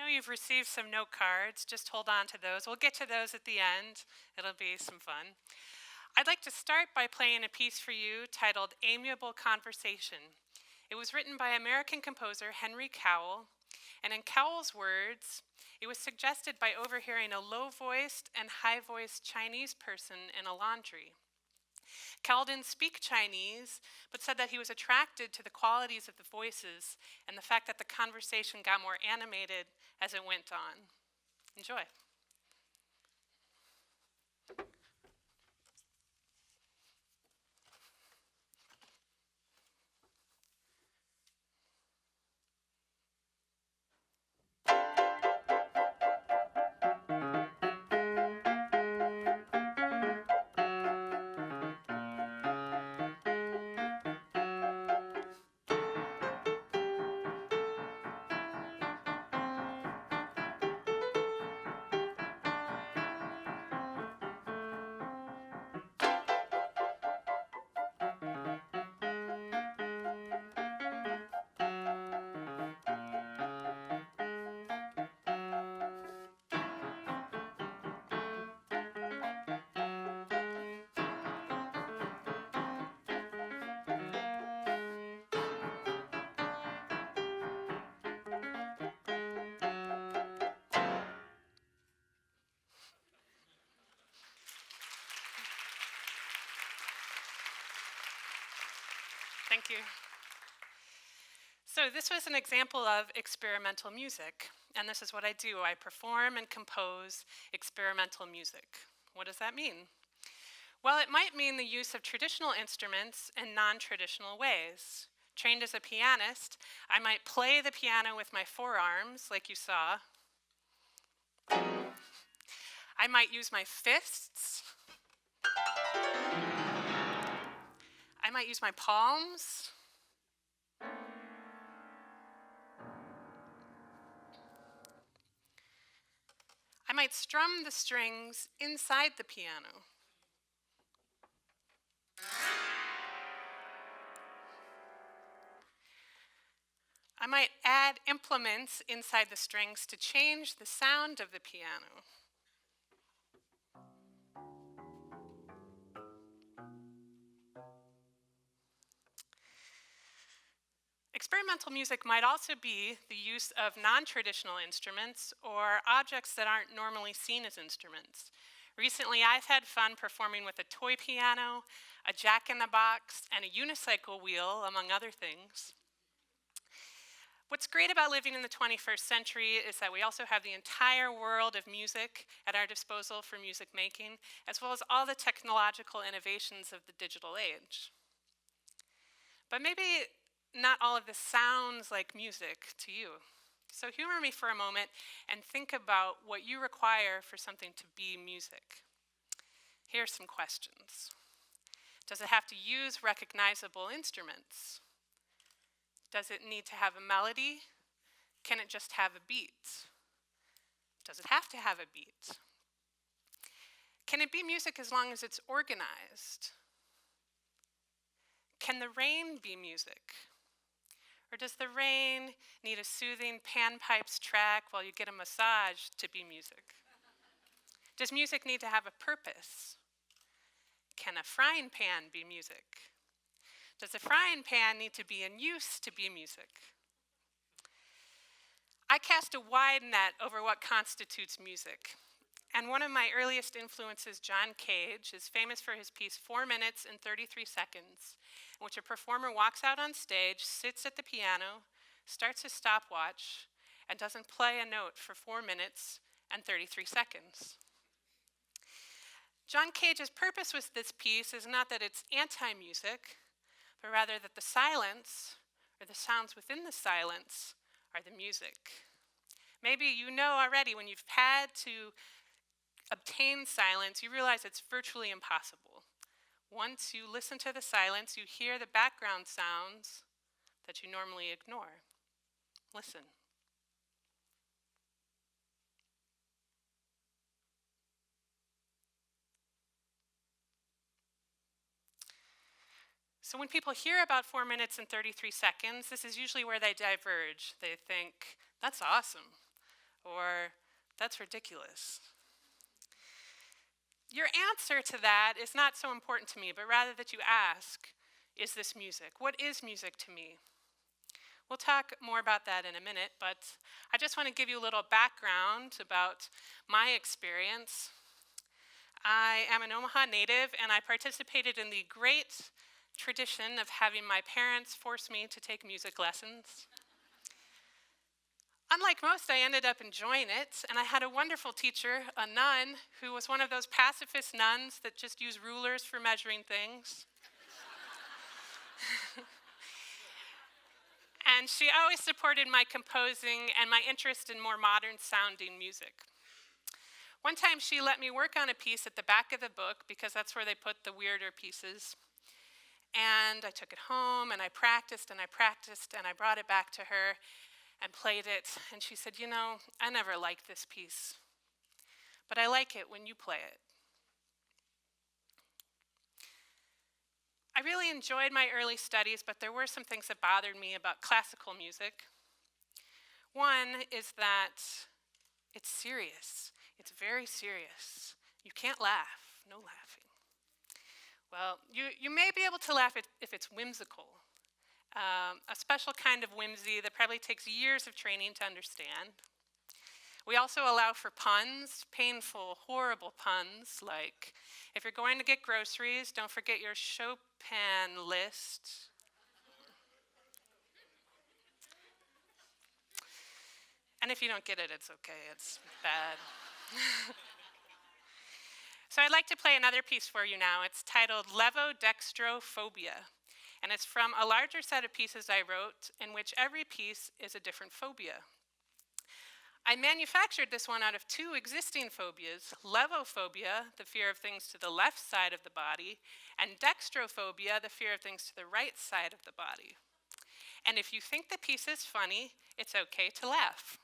know you've received some note cards. Just hold on to those. We'll get to those at the end. It'll be some fun. I'd like to start by playing a piece for you titled Amiable Conversation. It was written by American composer Henry Cowell, and in Cowell's words, it was suggested by overhearing a low-voiced and high-voiced Chinese person in a laundry. Cowell didn't speak Chinese, but said that he was attracted to the qualities of the voices and the fact that the conversation got more animated as it went on. Enjoy. Thank you. So this was an example of experimental music, and this is what I do. I perform and compose experimental music. What does that mean? Well, it might mean the use of traditional instruments in non-traditional ways. Trained as a pianist, I might play the piano with my forearms, like you saw. I might use my fists. I might use my palms. I might strum the strings inside the piano. I might add implements inside the strings to change the sound of the piano. Experimental music might also be the use of non-traditional instruments or objects that aren't normally seen as instruments. Recently, I've had fun performing with a toy piano, a jack-in-the-box, and a unicycle wheel, among other things. What's great about living in the 21st century is that we also have the entire world of music at our disposal for music making, as well as all the technological innovations of the digital age. But maybe not all of this sounds like music to you. So humor me for a moment and think about what you require for something to be music. Here are some questions. Does it have to use recognizable instruments? Does it need to have a melody? Can it just have a beat? Does it have to have a beat? Can it be music as long as it's organized? Can the rain be music? Or does the rain need a soothing panpipes track while you get a massage to be music? Does music need to have a purpose? Can a frying pan be music? Does a frying pan need to be in use to be music? I cast a wide net over what constitutes music. And one of my earliest influences, John Cage, is famous for his piece 4 minutes and 33 seconds, in which a performer walks out on stage, sits at the piano, starts his stopwatch, and doesn't play a note for 4 minutes and 33 seconds. John Cage's purpose with this piece is not that it's anti-music, but rather that the silence, or the sounds within the silence, are the music. Maybe you know already when you've had to obtain silence, you realize it's virtually impossible. Once you listen to the silence, you hear the background sounds that you normally ignore. Listen. So when people hear about 4 minutes and 33 seconds, this is usually where they diverge. They think, that's awesome. or that's ridiculous. Your answer to that is not so important to me, but rather that you ask, is this music? What is music to me? We'll talk more about that in a minute, but I just want to give you a little background about my experience. I am an Omaha native, and I participated in the great tradition of having my parents force me to take music lessons. Unlike most, I ended up enjoying it, and I had a wonderful teacher, a nun, who was one of those pacifist nuns that just use rulers for measuring things. And she always supported my composing and my interest in more modern sounding music. One time she let me work on a piece at the back of the book because that's where they put the weirder pieces. And I took it home and I practiced and I practiced and I brought it back to her and played it. And she said, I never liked this piece, but I like it when you play it. I really enjoyed my early studies, but there were some things that bothered me about classical music. One is that it's serious. It's very serious. You can't laugh. No laughing. Well, you may be able to laugh if it's whimsical. A special kind of whimsy that probably takes years of training to understand. We also allow for puns, painful, horrible puns, like if you're going to get groceries, don't forget your Chopin list. And if you don't get it, it's okay, it's bad. So I'd like to play another piece for you now. It's titled Levodextrophobia, and it's from a larger set of pieces I wrote in which every piece is a different phobia. I manufactured this one out of two existing phobias, levophobia, the fear of things to the left side of the body, and dextrophobia, the fear of things to the right side of the body. And if you think the piece is funny, it's okay to laugh.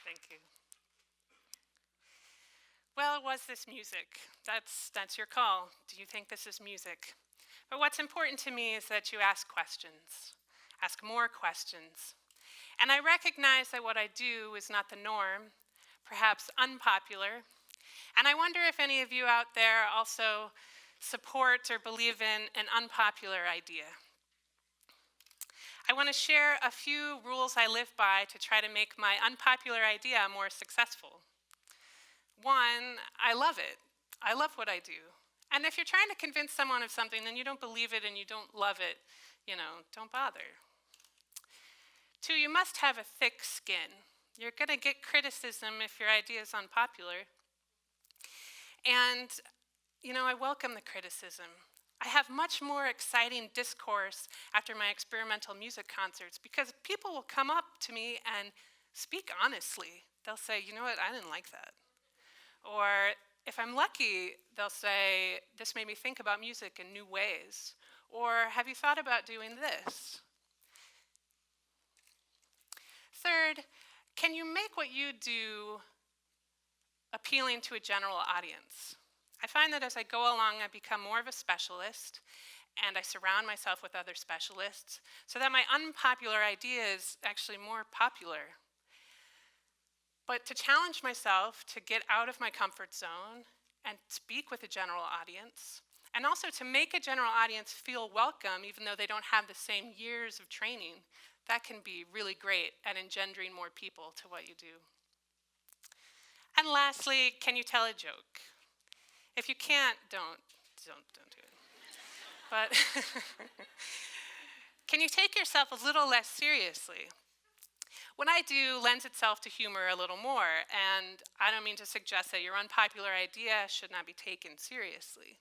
Thank you. Well, was this music? That's your call. Do you think this is music? But what's important to me is that you ask questions. Ask more questions. And I recognize that what I do is not the norm, perhaps unpopular. And I wonder if any of you out there also support or believe in an unpopular idea. I want to share a few rules I live by to try to make my unpopular idea more successful. One, I love it. I love what I do. And if you're trying to convince someone of something and you don't believe it and you don't love it, don't bother. Two, you must have a thick skin. You're going to get criticism if your idea is unpopular. And, I welcome the criticism. I have much more exciting discourse after my experimental music concerts because people will come up to me and speak honestly. They'll say, you know what, I didn't like that. Or if I'm lucky, they'll say, this made me think about music in new ways. Or have you thought about doing this? Third, can you make what you do appealing to a general audience? I find that as I go along, I become more of a specialist, and I surround myself with other specialists so that my unpopular idea is actually more popular. But to challenge myself to get out of my comfort zone and speak with a general audience, and also to make a general audience feel welcome even though they don't have the same years of training, that can be really great at engendering more people to what you do. And lastly, can you tell a joke? If you can't, don't do it. But can you take yourself a little less seriously? What I do lends itself to humor a little more, and I don't mean to suggest that your unpopular idea should not be taken seriously.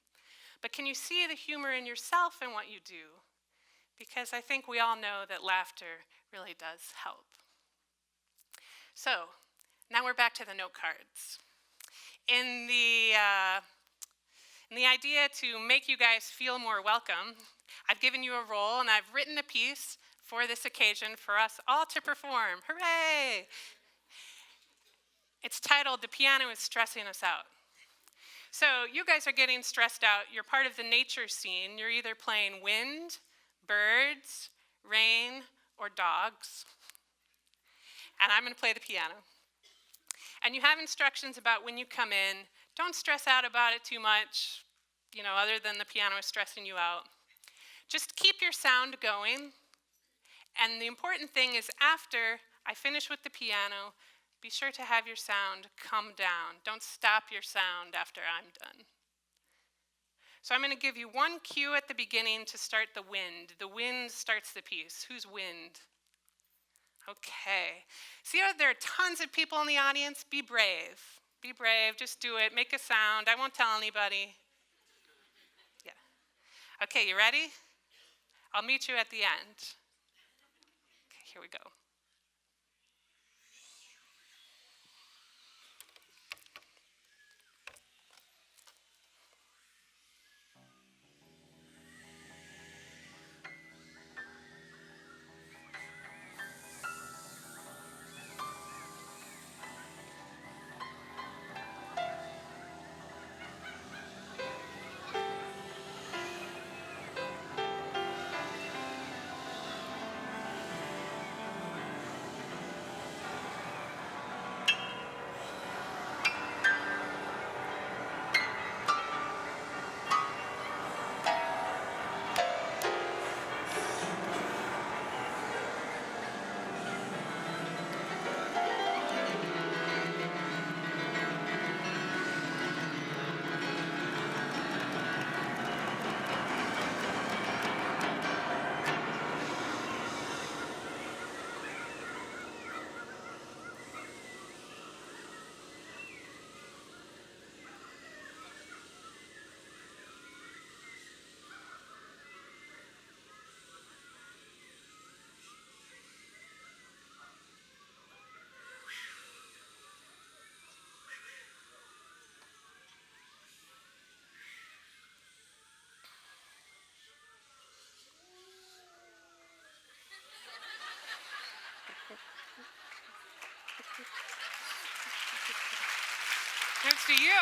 But can you see the humor in yourself and what you do? Because I think we all know that laughter really does help. So, now we're back to the note cards. In the idea to make you guys feel more welcome, I've given you a role and I've written a piece for this occasion for us all to perform. Hooray! It's titled, "The Piano is Stressing Us Out." So you guys are getting stressed out. You're part of the nature scene. You're either playing wind, birds, rain, or dogs. And I'm going to play the piano. And you have instructions about when you come in. Don't stress out about it too much, other than the piano is stressing you out. Just keep your sound going. And the important thing is after I finish with the piano, be sure to have your sound come down. Don't stop your sound after I'm done. So I'm going to give you one cue at the beginning to start the wind. The wind starts the piece. Who's wind? Okay. See how there are tons of people in the audience? Be brave. Be brave. Just do it. Make a sound. I won't tell anybody. Yeah. Okay, you ready? I'll meet you at the end. Okay, here we go. Thanks to you.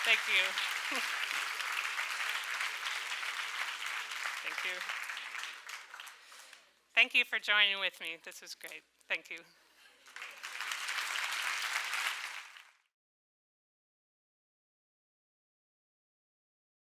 Thank you. Thank you. Thank you for joining with me. This was great. Thank you.